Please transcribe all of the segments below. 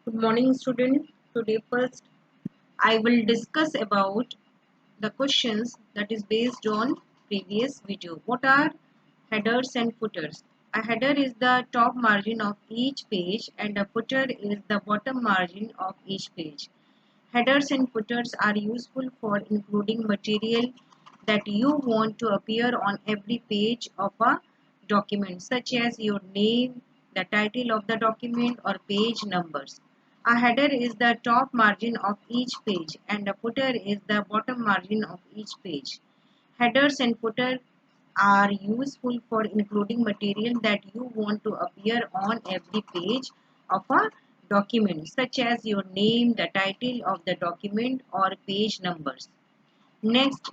Good morning, student. Today first I will discuss about the questions that is based on previous video. What are headers and footers? A header is the top margin of each page and a footer is the bottom margin of each page. Headers and footers are useful for including material that you want to appear on every page of a document, such as your name, the title of the document, or page numbers. A header is the top margin of each page and a footer is the bottom margin of each page. Headers and footers are useful for including material that you want to appear on every page of a document, such as your name, the title of the document, or page numbers. Next,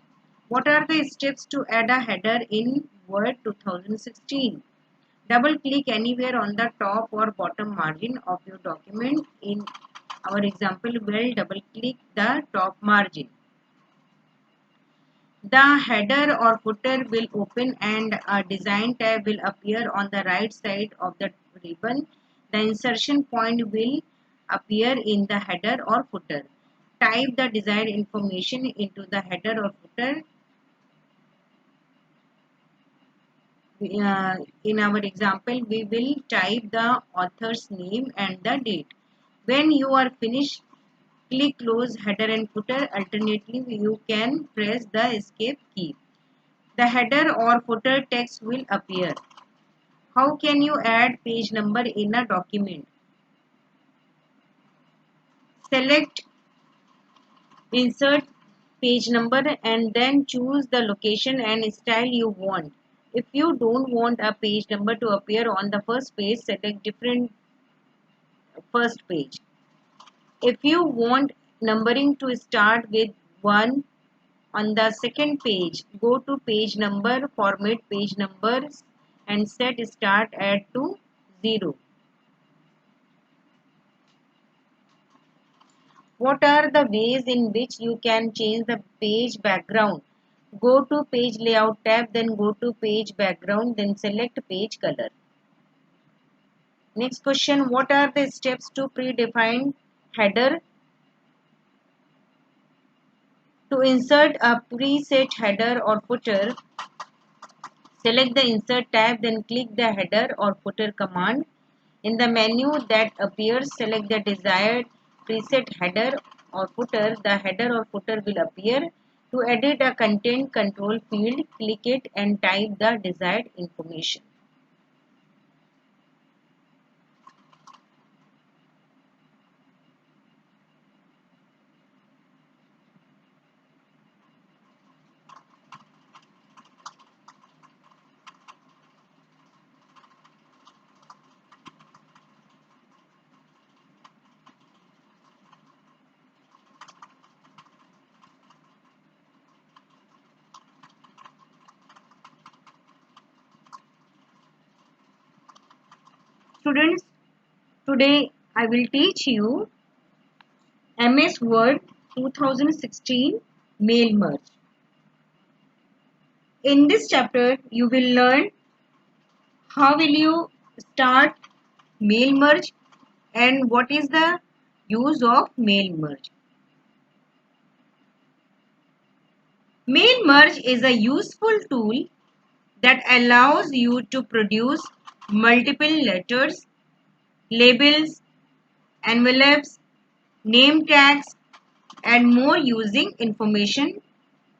what are the steps to add a header in Word 2016? Double click anywhere on the top or bottom margin of your document. In our example, we'll double click the top margin. The header or footer will open and a design tab will appear on the right side of the ribbon. The insertion point will appear in the header or footer. Type the desired information into the header or footer. In our example, we will type the author's name and the date. When you are finished, click close header and footer. Alternatively, you can press the escape key. The header or footer text will appear. How can you add page number in a document? Select insert page number and then choose the location and style you want. If you don't want a page number to appear on the first page, select different first page. If you want numbering to start with 1 on the second page, go to page number, format page numbers and set start at to 0. What are the ways in which you can change the page background? Go to page layout tab, then go to page background, then select page color. Next question, what are the steps to predefine header? To insert a preset header or footer, select the insert tab, then click the header or footer command. In the menu that appears, select the desired preset header or footer. The header or footer will appear. To edit a content control field, click it and type the desired information. Students, today I will teach you MS Word 2016 Mail Merge. In this chapter, you will learn how will you start mail merge and what is the use of mail merge. Mail merge is a useful tool that allows you to produce multiple letters, labels, envelopes, name tags, and more using information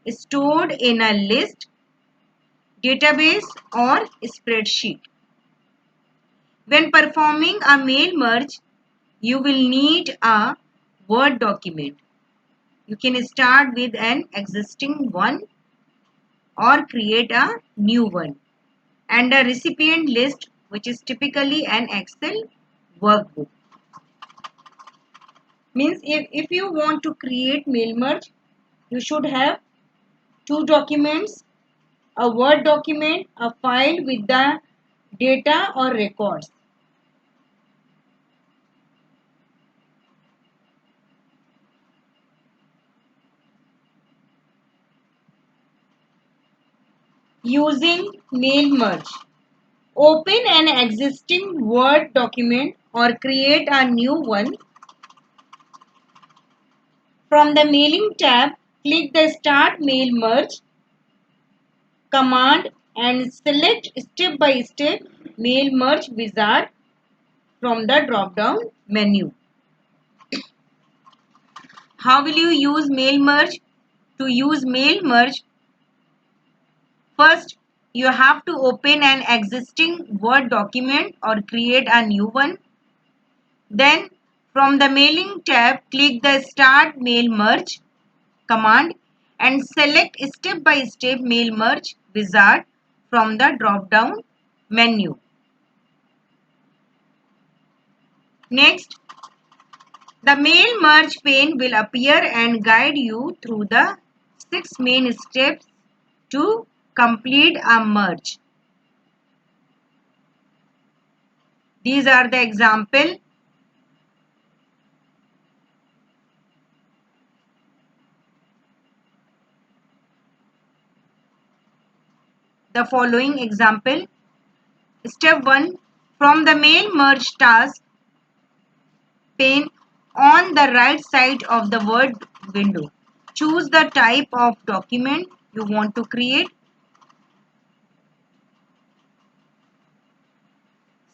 stored in a list, database, or spreadsheet. When performing a mail merge, you will need a Word document. You can start with an existing one or create a new one, and a recipient list, which is typically an Excel workbook. Means if you want to create mail merge, you should have two documents, a Word document, a file with the data or records. Using mail merge, open an existing Word document or create a new one. From the mailing tab, click the Start Mail Merge command and select Step by Step Mail Merge wizard from the drop down menu. How will you use Mail Merge? To use Mail Merge, first you have to open an existing Word document or create a new one. Then from the Mailing tab, click the Start Mail Merge command and select Step by Step Mail Merge wizard from the drop down menu. Next, the Mail Merge pane will appear and guide you through the 6 main steps to complete a merge. These are the example. The following example. Step 1. From the Mail Merge task pane on the right side of the Word window, choose the type of document you want to create.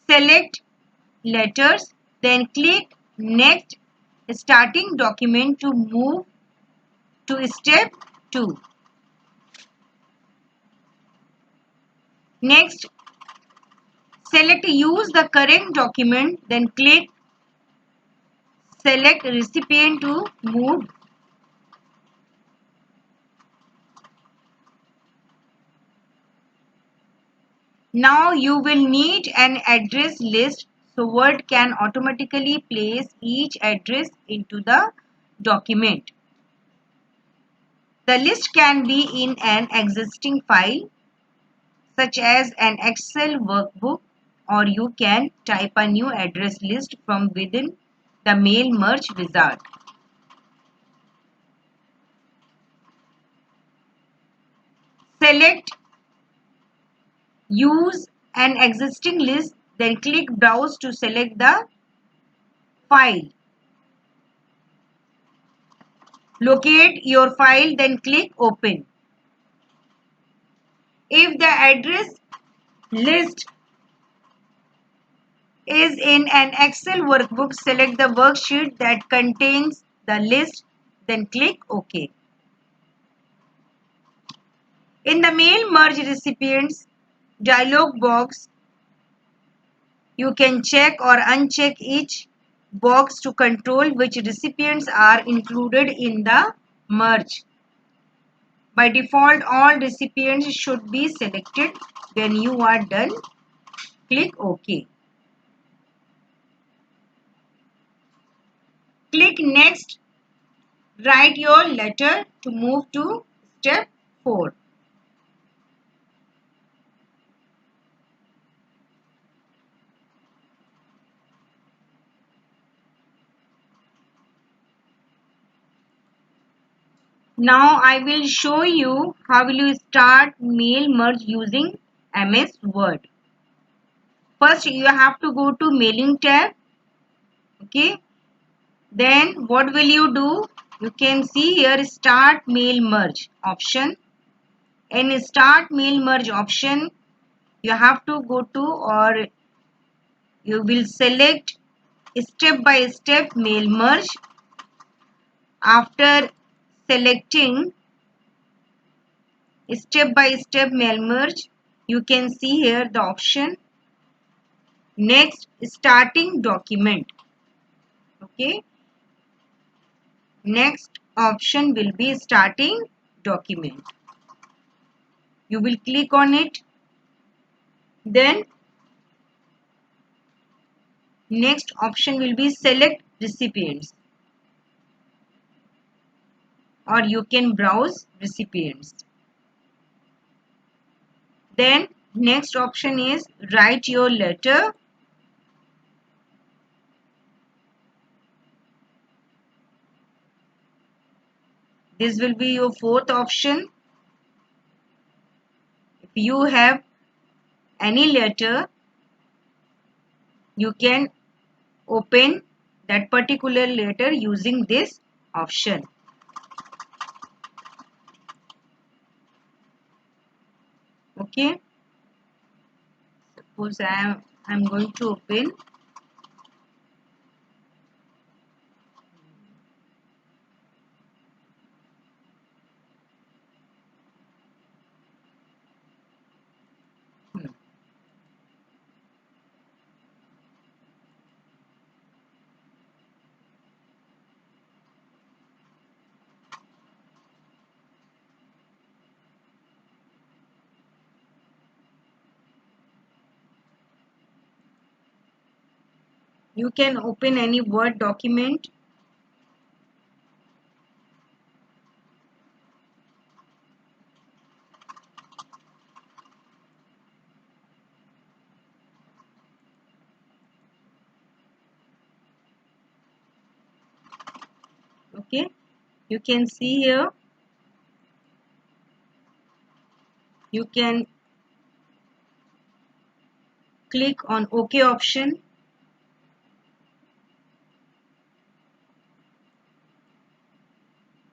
Select letters, then click Next Starting Document to move to step 2. Next, select Use the current document, then click Select Recipient to move. Now you will need an address list, so Word can automatically place each address into the document. The list can be in an existing file such as an Excel workbook, or you can type a new address list from within the Mail Merge wizard. Select Use an existing list, then click Browse to select the file. Locate your file, then click Open. If the address list is in an Excel workbook, select the worksheet that contains the list, then click OK. In the Mail Merge Recipients dialog box, you can check or uncheck each box to control which recipients are included in the merge. By default, all recipients should be selected. When you are done, click OK. Click Next. Write your letter to move to step 4. Now I will show you how will you start mail merge using MS Word. First you have to go to Mailing tab. Okay. Then what will you do? You can see here Start Mail Merge option. In Start Mail Merge option, you have to go to, or you will select Step by Step Mail Merge. After selecting Step by Step Mail Merge, you can see here the option Next Starting Document. Okay. Next option will be Starting Document. You will click on it. Then next option will be Select Recipients, or you can browse recipients. Then next option is Write your letter. This will be your fourth option. If you have any letter, you can open that particular letter using this option. Okay, suppose I'm going to open. Hmm. You can open any Word document. Okay, you can see here. You can click on OK option.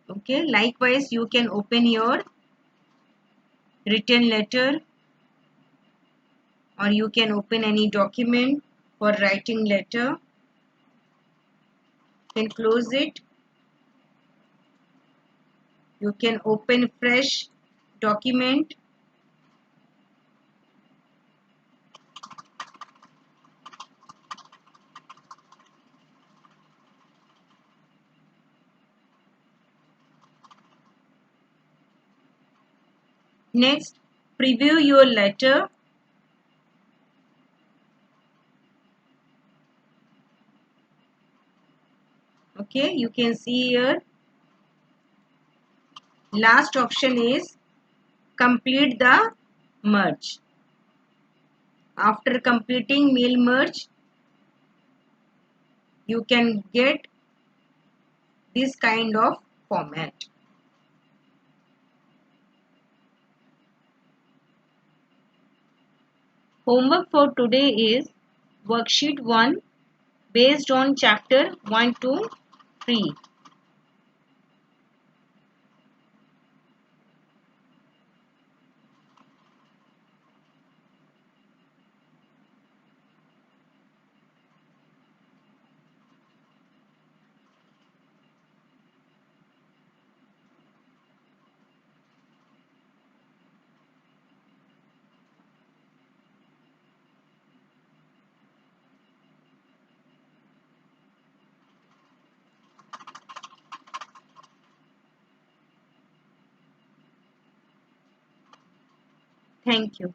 Okay, likewise you can open your written letter, or you can open any document for writing letter. You can close it. You can open fresh document. Next, preview your letter. Okay, you can see here. Last option is complete the merge. After completing mail merge, you can get this kind of format. Homework for today is worksheet 1 based on chapter 1 to 3. Thank you.